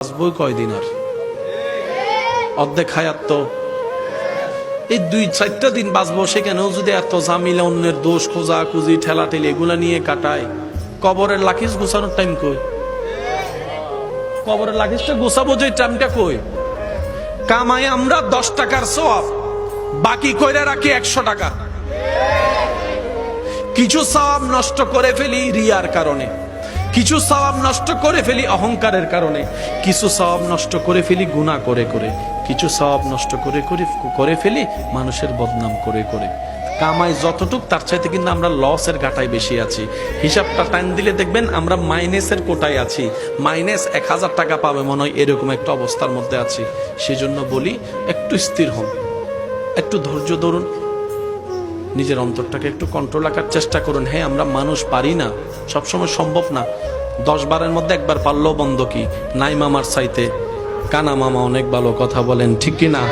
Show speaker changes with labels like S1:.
S1: বাঁচবই কয়দিন আর অর্ধেক হায়াত তো এই 2-4টা দিন বাঁচবো, সেখানেও যদি এত ঝামেলা, অন্যের দোষ খোঁজা খুঁজি ঠেলাঠেলি এগুলা নিয়ে কাটায়, কবরের লাকিজ গোছানোর টাইম কই? কবরের লাকিজটা গোছাবো যে টাইমটা কই? কামাই আমরা 10 টাকার সওয়াব, বাকি কইরা রাখি 100 টাকা। কিছু সওয়াব নষ্ট করে ফেলি রিয়ার কারণে, কিছু সওয়াব নষ্ট করে ফেলি অহংকারের কারণে, কিছু সওয়াব নষ্ট করে ফেলি গুনাহ করে করে, কিছু সওয়াব নষ্ট করে ফেলি মানুষের বদনাম করে করে। কামাই যতটুক তার চাইতে কিন্তু আমরা লসের ঘাটায় বেশি আছি। হিসাবটা টাইম দিলে দেখবেন আমরা মাইনাসের কোটায় আছি, মাইনাস 1000 টাকা পাবে মনে হয় এরকম একটা অবস্থার মধ্যে আছি। সেজন্য বলি একটু স্থির হন, একটু ধৈর্য ধরুন, নিজের অন্তরটাকে একটু কন্ট্রোল রাখার চেষ্টা করুন। হ্যাঁ, আমরা মানুষ পারি না, সবসময় সম্ভব না। 10 বারের মধ্যে একবার পারলেও বন্ধ কি নাই মামার চাইতে কানা মামা অনেক ভালো, কথা বলেন ঠিক কিনা?